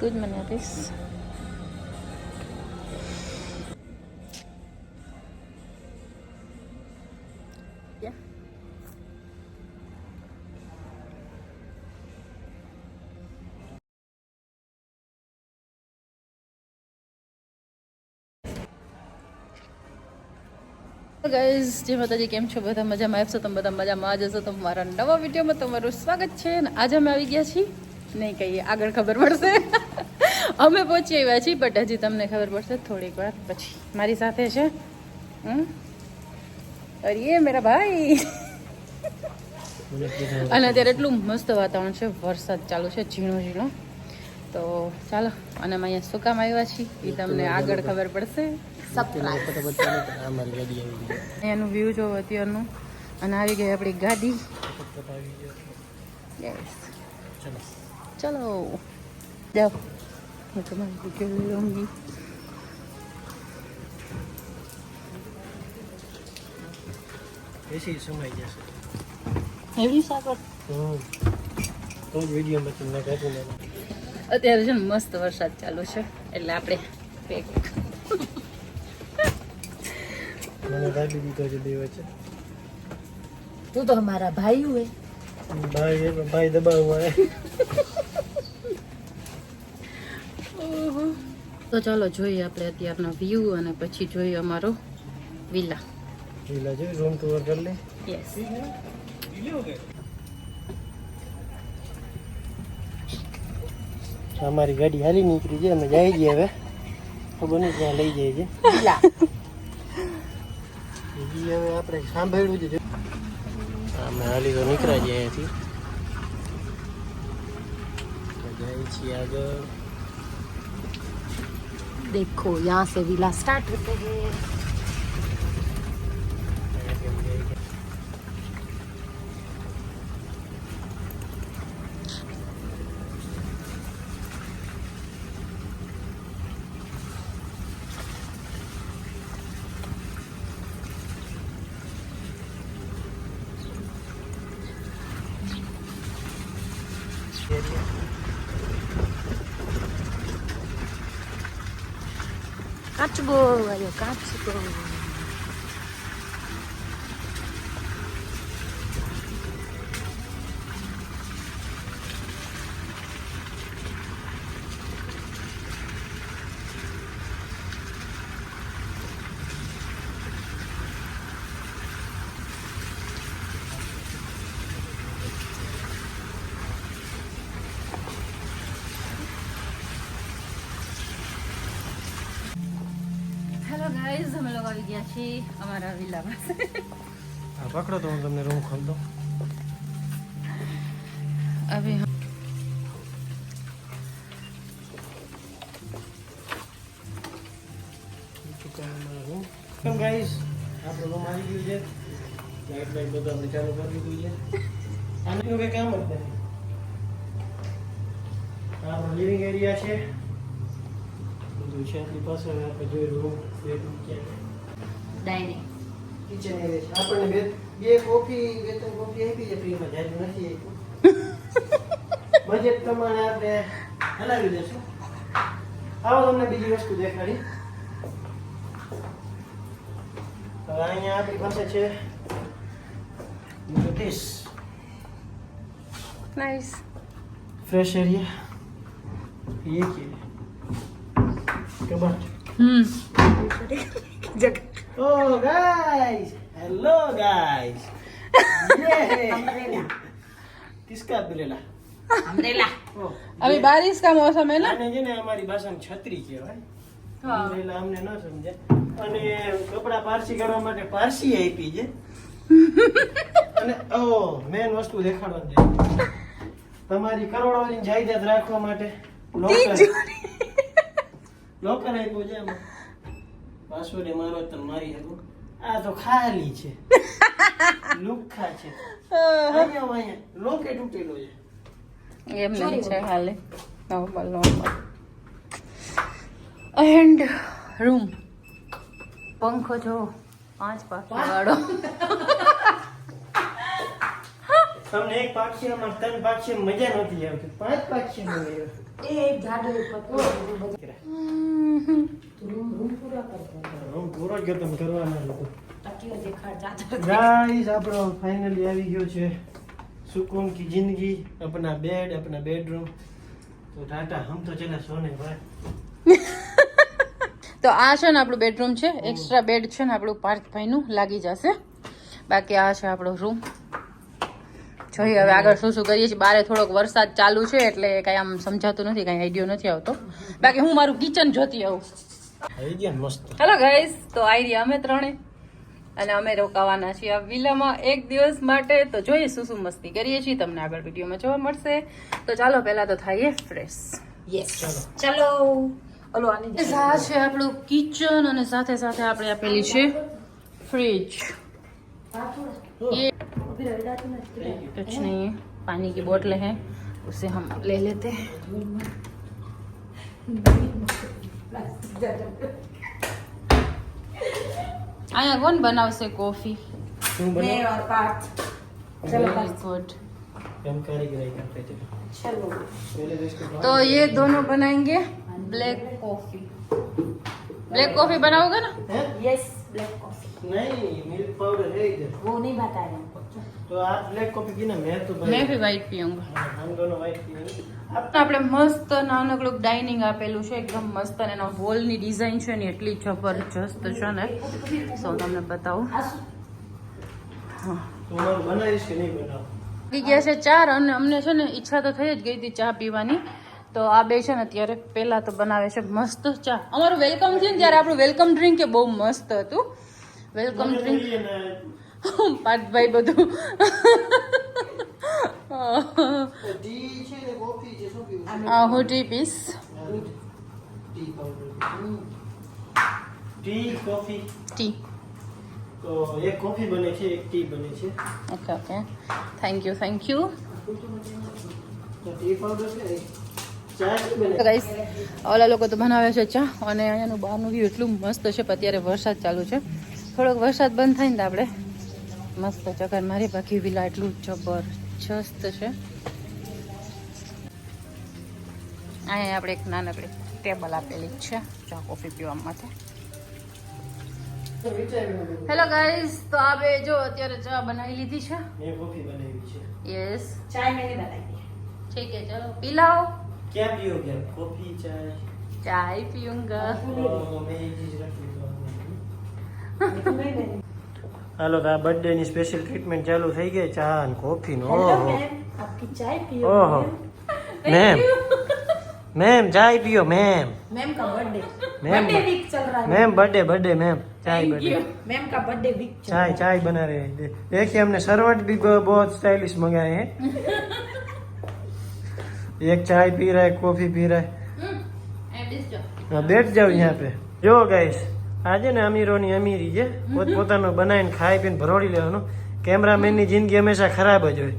તું જ મને આપીશ. ગાઈઝ, જય માતાજી. કેમ છો બધા? મજામાં આવશો તમે? બધા મજામાં જ હશો તો મારા નવા વિડીયોમાં તમારું સ્વાગત છે. અને આજે અમે આવી ગયા છીએ, નહીં કહીએ, આગળ ખબર પડશે. અમે પહોંચી આવ્યા છીએ, બટ હજી તમને ખબર પડશે થોડીક વાર પછી. મારી સાથે છે અરે મેરા ભાઈ. અને અત્યારે એટલું મસ્ત વાતાવરણ છે, વરસાદ ચાલુ છે ઝીણો ઝીણો. તો ચાલો, અને અમે અહીંયા શું કામ આવ્યા છીએ એ તમને આગળ ખબર પડશે. એનું વ્યૂ જોવો અત્યારનું. અને આવી ગઈ આપણી ગાડી. યસ, ચલો જાઓ. હું તમારી વિડીયો લઉંગી. એસી સમય જશે એવી સાગર તો જ વિડીયોમાં તમને કાઢું ને. અત્યારે છે ને મસ્ત વરસાદ ચાલુ છે, એટલે આપણે પેક. મને દાદી દીધો છે બે વચ્ચે. તું તો હમારા ભાઈ હોય. ભાઈ દબાવવા. તો ચાલો જોઈએ આપણે અત્યારનો વ્યૂ, અને પછી જોઈએ અમારો વિલા. વિલા જો રૂમ ટૂર કરી લે. યસ. અમારી ગાડી હાલી નીકળી છે, અમે જઈએ છીએ હવે. ખબર નહીં ક્યાં લઈ જાય છે. હવે આપણે સાંભળ્યું છે. અમે હાલી તો નીકળ્યા છીએ અહીંયાથી. જાય છીએ આગળ. देखो यहाँ से विला स्टार्ट होते हैं. કાચબો આવ્યો, કાચબો. હેલો ગાઈઝ, અમે લોકો આવી ગયા છીએ અમારા વિલા પાસે. હા, પકડો તો હું તમને રૂમ ખોલ દઉં. અભી કેમ ગાઈસ, આપણો રૂમ આવી ગયું છે. લાઈટ બધું આપણે ચાલુ કરી દીધું છે. આનું કંઈ કામ જ નથી. આપણો લિવિંગ એરિયા છે, બધું છે આપણી પાસે. હવે આપણે જોઈ રૂમ બેડરૂમ ક્યાં ડાઇનિંગ કિચન એરિયા છે. આપણને બે કોફી બે ત્રણ કોફી આપી છે ફ્રીમાં, જાજુ નથી આપ્યું. બજેટ પ્રમાણે આપણે હલાવી દઈશું. આવો તમને બીજી વસ્તુ દેખાડી. હવે અહીંયા આપણી પાસે છે નોટિસ નાઇસ ફ્રેશ એરિયા. ये क्या कबाट. Oh guys, hello guys. Yeah. किसका अम्ब्रेला? अम्ब्रेला. Oh, अभी बारिश का मौसम है ना. आने जे ने हमारी भाषा में छतरी કહેવાય. અમ્બ્રેલા અમને ન સમજે. અને કપડા પારસી કરવા માટે પારસી આપી છે. અને મેન વસ્તુ દેખાડવા દે. તમારી કરોડોની જાયદાદ રાખવા માટે લોકર આપ્યું છે. એમાં પાસવર્ડ મારો તો મારી હતું. આ તો ખાલી છે, લુખ્ખા છે. અહીંયા લોકે તૂટેલો છે. એમ નહીં છે, ખાલી નોર્મલ. એન્ડ રૂમ પંખો જો 5 પાખી વાળો. તમને એક પાક્ષીમાં 3 પાક્ષી મજા નથી આવતી. 5 પાક્ષી રૂમ પૂરો ગયો તમે કરવાના લોકો ગાઈસ આપણો ફાઇનલી આવી ગયો છે સુકૂન કી જિંદગી अपना बेड अपना बेडरूम તો ટાટા હમ તો ચલા સોને ભાઈ તો આ છે ને આપણું બેડરૂમ છે એક્સ્ટ્રા બેડ છે ને આપણું પાર્થભાઈનું લાગી જશે બાકી આ છે આપણો રૂમ જોઈએ હવે આગળ શું શું કરીએ છીએ બારે થોડોક વરસાદ ચાલુ છે એટલે કઈ આમ સમજાતું નથી કઈ આઈડિયો નથી આવતો બાકી હું મારું કિચન જોતી આવું આવી ગયા મસ્ત હેલો ગાઈસ તો આવી રહ્યા અમે ત્રણે અને અમે રોકાવાના છીએ આ વિલામાં એક દિવસ માટે તો જોઈએ શું શું મસ્તી કરીએ છીએ તમને આગળ વિડીયોમાં જોવા મળશે તો ચાલો પહેલા તો થઈએ ફ્રેશ ચલો ઓલો આની આ છે આપણું કિચન અને સાથે સાથે આપણે આપેલી છે फ्रिज ये कुछ नहीं है पानी की बोतलें हैं उसे हम ले लेते हैं आया कौन बनावશે કોફી શું બને और पार्थ वेरी गुड हम कारीगरी करते थे चलो पहले तो इसको तो ये दोनों बनाएंगे ब्लैक कॉफी ब्लैक कॉफी बनाओगे ना हैं यस ब्लैक कॉफी नहीं मिल्क पाउडर है इधर वो नहीं बताया हमको तो आप ब्लैक कॉफी पीना मैं तो भाई मैं भी वाइट पीऊंगा हम दोनों व्हाइट पिएंगे આપણે મસ્ત નાનકડું ડાઇનિંગ આપેલું છે એકદમ મસ્ત અને એના વોલની ડિઝાઇન છે ને એટલી જબરજસ્ત છે ને સો તમને બતાવું तो हम बनाइस कि नहीं बनाओ થઈ ગયા છે 4 અને અમને છે ને ઈચ્છા તો થઈ જ ગઈ હતી ચા પીવાની તો આ બે છે ને અત્યારે પહેલા તો બનાવે છે મસ્ત ચા અમારું વેલકમ છે ને ત્યારે આપણું વેલકમ ડ્રિંક એ બહુ મસ્ત હતું વેલકમ ડ્રિંક પાર્થભાઈ બધું ટી છે ને કોફી છે શું પીવું હું ટી પીસ tea powder tea coffee tea તો એક કોફી બને છે એક ટી બને છે ઓકે ઓકે થેન્ક યુ તો ટી પાउडर છે ચા શું બને ગાઈસ ઓલા લોકો તો બનાવે છે ચા અને અહીંયાનું બહારનું વ્યૂ એટલું મસ્ત છે પણ અત્યારે વરસાદ ચાલુ છે થોડોક વરસાદ બંધ થાય ને તો આપણે મસ્ત ચક્કર મારી બાકી વિલા એટલું જબરજસ્ત છે અહીંયા આપણે એક નાનકડી ટેબલ આપેલી જ છે ચા કોફી પીવા માટે હેલો ગાઈસ તો આ બે જો અત્યારે ચા બનાવી લીધી છે મેં કોફી બનાવી છે યસ चाय मैंने बनाई है ठीक है चलो पी लाओ क्या पियोगे आप कॉफी चाय चाय पीऊंगा मैं ये चीज रख હાલો તો આ બર્થડે ની સ્પેશિયલ ટ્રીટમેન્ટ ચાલુ થઈ ગઈ ચા અને કોફી નો हेलो ઓહો मैम आपकी चाय पियो ઓહો મેમ મેમ ચાય पियो मैम मैम का बर्थडे मैम बर्थडे वीक चल रहा है मैम बर्थडे मैम चाय बर्थडे मैम का बर्थडे वीक चल चाय चाय बना रहे हैं देखिए हमने सर्वेंट भी बहुत स्टाइलिश मंगाए हैं एक चाय पी रहा है कॉफी पी रहा है हाँ, बैठ जाओ यहाँ पे જો ગાઈસ આજે ને અમીરોની અમીરી છે પોતાનું બનાવીને ખાઈ પીને ભરોડી લેવાનું કેમેરામેનની જિંદગી હંમેશા ખરાબ જ હોય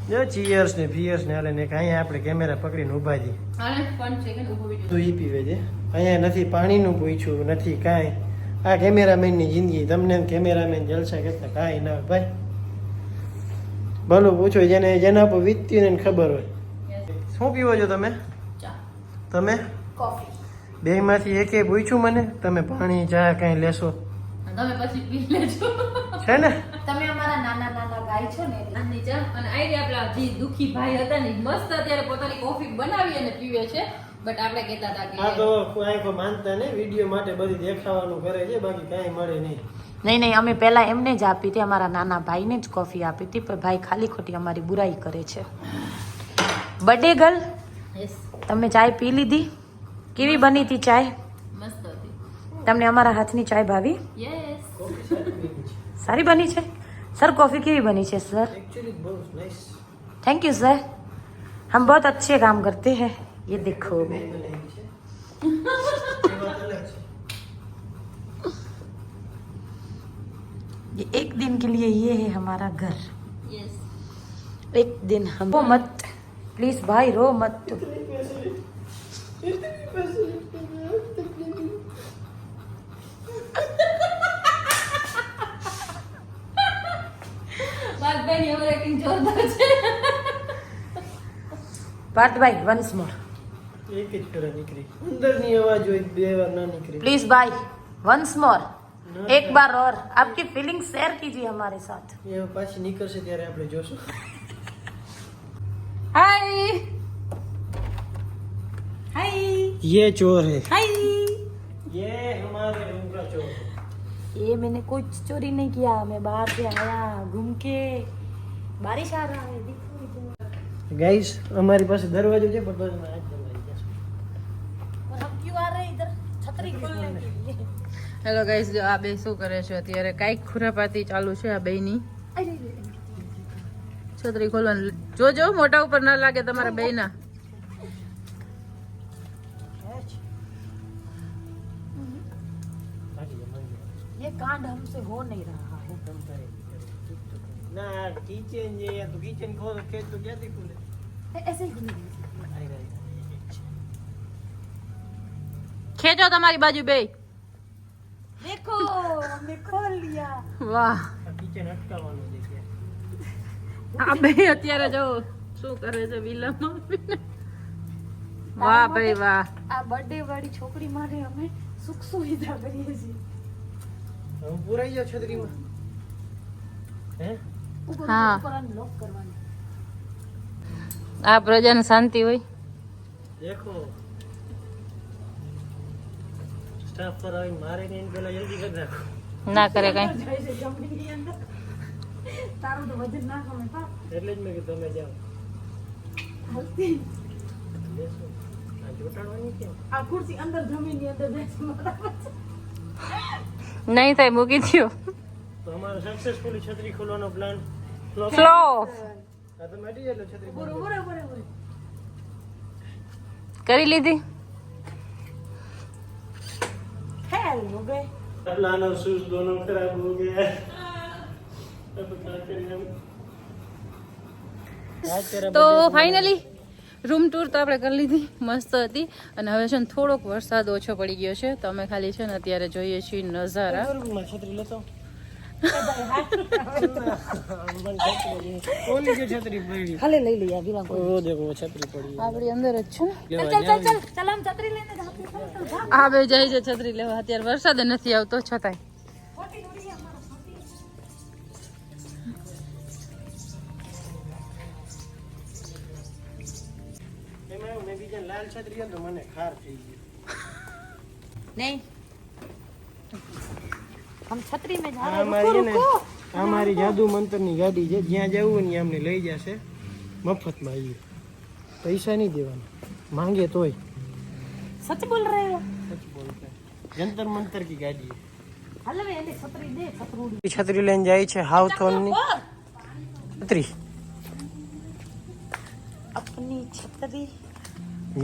જો ચીયર્સ ને ફિયર્સ ને હાલે ને અહીંયા આપણે કેમેરા પકડીને ઊભા છીએ તો ઈ પીવે છે અહીંયા નથી પાણીનું પૂછ્યું નથી કાંઈ આ કેમેરામેનની જિંદગી તમને કેમેરામેન જલસા કરતા કાંઈ ના હોય ભાઈ ભલું પૂછો જેના પર વીતતી ને ખબર હોય શું પીવો છો તમે તમે कॉफी બે માંથી એકે પૂછ્યું મને તમે પાણી ચા કઈ લેશો તમે પછી પી લેજો છે ને તમે અમારા નાના નાના ગાય છો ને એટલે. આની ચા અને આઈ આપણા જે દુખી ભાઈ હતા ને મસ્ત અત્યારે પોતાની કોફી બનાવી અને પીવે છે બટ આપણે કહેતા હતા આ કે તો કોઈ માનતા ને વિડીયો માટે બધી દેખાવાનું કરે છે બાકી કાંઈ મળે નહીં નહીં અમે પહેલા એમને જ આપી હતી અમારા નાના ભાઈને જ કોફી આપી હતી પણ ભાઈ ખાલી ખોટી અમારી બુરાઈ કરે છે બર્થડે ગર્લ યસ તમે ચાય પી લીધી કેવી બની હતી ચાય મસ્ત હતી તમને અમારા હાથની ચાય ભાવી યસ સારી બની છે સર कॉफी કેવી બની છે સર एक्चुअली बहुत नाइस थैंक यू सर हम बहुत अच्छे काम करते हैं ये देखो ये एक दिन के लिए ये है हमारा घर યસ एक दिन हम रो मत प्लीज भाई रो मत બાદભાઈ ની ઓવર એક્ટિંગ જોરદાર છે पार्थ भाई वंस मोर એક જ ફેરા નીકળી અંદરની અવાજ હોય બે વાર ના નીકળે प्लीज भाई वंस मोर एक बार और आपकी फीलिंग शेयर कीजिए हमारे साथ એ પાછી નીકળશે ત્યારે આપણે જોશું हाय हाय ये चोर है हाय ये हमारे रूम का चोर है ये मैंने कुछ चोरी नहीं किया मैं बाहर से आया घूम के बारिश आ रहा है देखो गाइस हमारी પાસે દરવાજો છે પણ બસ આજ દરવાજો છે और हम क्यों आ रहे हैं इधर छतरी खोलने के लिए હેલો ગાઈસ, જો આ બે શું કરે છે અત્યારે? કાંઈક ખુરાપાતી ચાલુ છે આ બેયની. છત્રી ખોલવાનું જોજો, મોટા ઉપર ના લાગે તમારા બેયના. ये कांड हमसे हो नहीं रहा है ના કિચન જે તો કિચન ખોલ કે તો ક્યાંથી ખુલે ऐसे ही नहीं ખેંચો તમારી બાજુ બે. देखो हमने खोल लिया વાહ, આ કિચન અટકાવવાનું છે કે આ બે અત્યારે જો શું કરે છે વિલમ. વાહ ભાઈ વાહ. આ બર્થડે વાળી છોકરી માટે અમે સુખ સુવિધા કરીએ છીએ હું પુરાઈ જાવ છત્રીમાં હે હા. ઉપર લોક કરવાનું આ પ્રજાને શાંતિ હોય. દેખો સ્ટાફ પર આવી મારે ને પેલા જલ્દી કરી નાખો ના કરે કઈ. જાય છે જમીનની અંદર તારું તો વજન ના કમે પા એટલે જ મેં કીધું તમે જાઓ હલતી બેસો આ જોટાડવાની કેમ આ ખુરશી અંદર જમીનની અંદર બેસી બરાબર છે નહીં થાય, મૂકી દો. તો અમારો સક્સેસફુલી છત્રી ખોલવાનો પ્લાન ફ્લોપ ફ્લો આ તો મટી ગયેલો છત્રી બંધ. બરોબર કરી લીધી. फेल हो गए प्लान और शूज दोनों खराब हो गए अब क्या करें हम आज तेरा તો ફાઇનલી રૂમ ટૂર તો આપણે કરી લીધી, મસ્ત હતી. અને હવે છે ને થોડોક વરસાદ ઓછો પડી ગયો છે, તો અમે ખાલી છે ને અત્યારે જોઈએ છીએ નજારા. मैं छतरी लेता हूँ कौन की छतरी पड़ी खाली ले लिया बिना कोई वो देखो वो छतरी पड़ी આપણી અંદર જ છે ને. चल हम छतरी लेने जाते हैं આ બે જાય છે છત્રી લેવા. અત્યારે વરસાદ નથી આવતો છતાંય. मैं बीजा लाल छतरी है तो मने खार થઈ ગયું नहीं हम छतरी में जा આ रहे મારી हैं ને रुको આ મારી જાદુ મંતરની ગાડી છે, જ્યાં જવું હોય ને અમને લઈ જશે મફતમાં. એ પૈસા નહીં દેવાના, માંગે તોય. सच बोल रहे हो સચ બોલતા જંતર મંતર की ગાડી है. हल्ले में એને छतरी दे छतरूड़ी છત્રી લઈને જાય છે હાવથોનની છત્રી. अपनी छतरी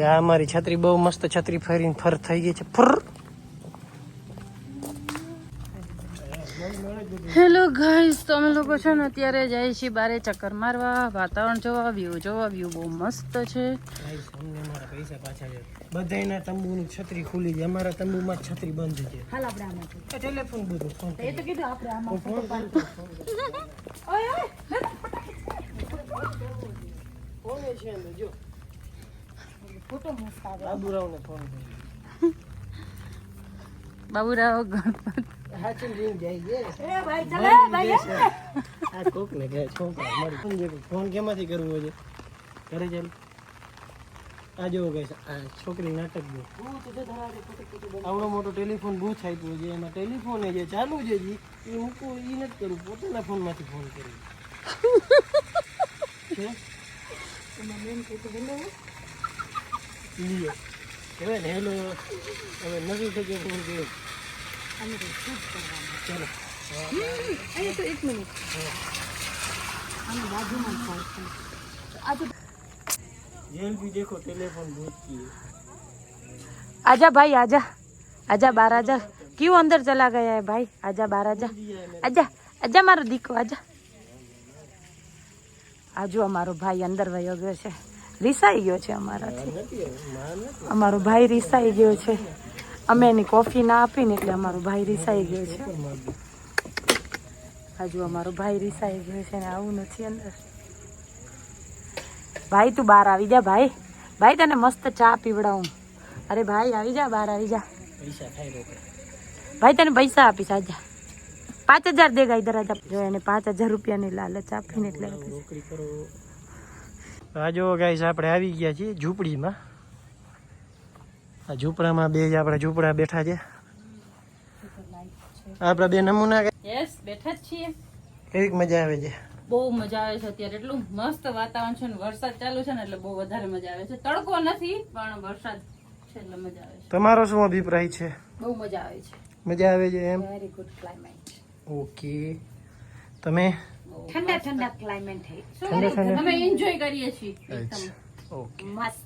યા મારી છત્રી બહુ મસ્ત છત્રી ફરીને ફર થઈ ગઈ છે ફર. હેલો ગાઈસ, તો અમે લોકો છે ને અત્યારે જાય છીએ બારે ચક્કર મારવા, વાતાવરણ જોવા, વ્યૂ બહુ મસ્ત છે. ગાઈસ અમને અમારા પૈસા પાછા છે. બધાયના તંબુની છત્રી ખુલી છે, અમારા તંબુમાં જ છત્રી બંધ છે. हाल આપણે આમાં આ ટેલિફોન બધું ફોન એ તો કીધું આપણે આમાં ફોન ઓય ઓય ફોન છે અંદર જો ફોટો મસ્ત આવે બાબુરાવને ફોન કર્યો. બાબુરાવ ગણપત. હાચીને રીંગ જાય છે. એ ભાઈ ચલે ભાઈ આ કોકને કહે છોકરા મારી ફોન જે ફોન કેમાંથી કરવો છે ઘરે ચાલ. આ જોવો ગાઈસ આ છોકરી નાટક જો આવડો મોટો ટેલિફોન બૂથ આપ્યો છે, એમાં ટેલિફોન જે ચાલુ છે જી એ મૂકવું એ નથી કરવું, પોતાના ફોનમાંથી ફોન કરવું છે. લ્યો હવે ને હેલો હવે નથી શકે ફોન કર્યો ચાલો. અહીંયા તો 1 મિનિટ આની બાજુમાં જ છે આ તો जेल भी देखो टेलीफोन बूथ की है. आजा भाई आजा आजा बाहर आजा क्यों अंदर चला गया है भाई आजा बाहर आजा आजा आजा मारो દીકો आजा आजो અમારો ભાઈ અંદર વયો ગયો છે, રીસાઈ ગયો છે અમારાથી. અમારો ભાઈ રીસાઈ ગયો છે, અમે એની કોફી ના આપીને એટલે અમારો ભાઈ રીસાઈ ગયો છે. આજુ અમારો ભાઈ રીસાઈ ગયો છે ને આવું નથી અંદર. ભાઈ તું બહાર આવી જા ભાઈ, ભાઈ તને મસ્ત ચા પીવડાવું. અરે ભાઈ આવી જા, બહાર આવી જા. પૈસા થાય રોકડા. ભાઈ તને પૈસા આપીશ, આજા. 5000 દેગા ઇધર આજા. જો એને 5000 રૂપિયાની લાલચ આપીને એટલે રોકડી કરો. આ જો ગાઈસ આપણે આવી ગયા છીએ ઝૂંપડીમાં. આ ઝૂંપડામાં બે જ આપણે ઝૂંપડા બેઠા છે. આપણા બે નમૂના યસ, બેઠા જ છીએ. કેવી મજા આવે છે. બહુ મજા આવે છે અત્યારે. એટલું મસ્ત વાતાવરણ છે ને વરસાદ ચાલુ છે ને એટલે બહુ વધારે મજા આવે છે. તડકો નથી પણ વરસાદ છે એટલે મજા આવે છે. તમારો શું અભિપ્રાય છે? બહુ મજા આવે છે. મજા આવે છે એમ? Very good climate. ઓકે. તમે? ઠંડા ઠંડા ક્લાઇમેટ હે. અમે એન્જોય કરીએ છીએ એકદમ ઓકે. મસ્ત.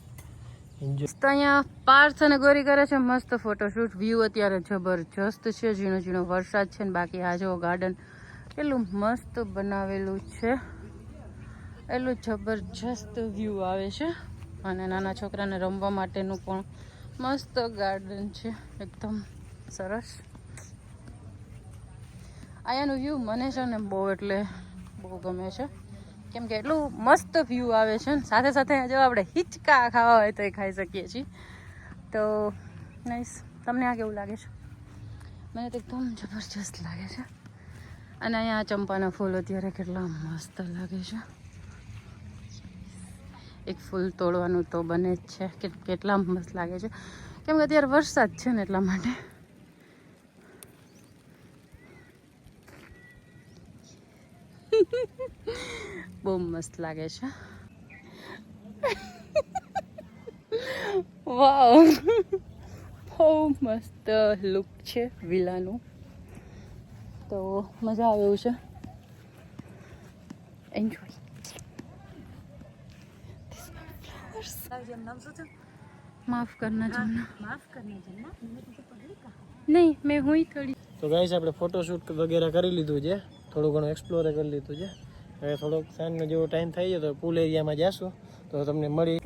એન્જોય. તો અહીંયા પાર્થ અને ગોરી કરે છે મસ્ત ફોટોશૂટ. વ્યૂ અત્યારે જબરજસ્ત છે. ઝીણો ઝીણો વરસાદ છે ને બાકી આ જો ગાર્ડન એટલું મસ્ત બનાવેલું છે. એટલું જબરજસ્ત વ્યૂ આવે છે અને નાના છોકરાને રમવા માટેનું પણ મસ્ત ગાર્ડન છે. એકદમ સરસ. અહીંયાનું વ્યૂ મને છે ને બહુ એટલે બહુ ગમે છે કેમ કે એટલું મસ્ત વ્યૂ આવે છે ને સાથે સાથે જો આપણે હિંચકા ખાવા હોય તો એ ખાઈ શકીએ છીએ. તો નાઈસ. તમને આ કેવું લાગે છે? મને તો એકદમ જબરજસ્ત લાગે છે. અને અહીંયા ચંપાના ફૂલ અત્યારે કેટલા મસ્ત લાગે છે. એક ફૂલ તોડવાનું તો બને જ છે કે કેટલા મસ્ત લાગે છે કેમ કે અત્યારે વરસાદ છે ને એટલા માટે. બહુ મસ્ત લાગે છે. વાવ, બહુ મસ્ત લુક છે વિલાનું. તો મજા આવે એવું છે. એન્જોય. માફ કરના જમના. માફ કરના જન્ના. નહીં, મેં હુંય થોડી. તો ગાઈસ આપણે ફોટોશૂટ વગેરે કરી લીધું છે. થોડું ઘણું એક્સપ્લોર કરી લીધું છે. હવે થોડોક સાંજનો જેવો ટાઈમ થઈ જાય તો પુલ એરિયામાં જઈશું તો તમને મળી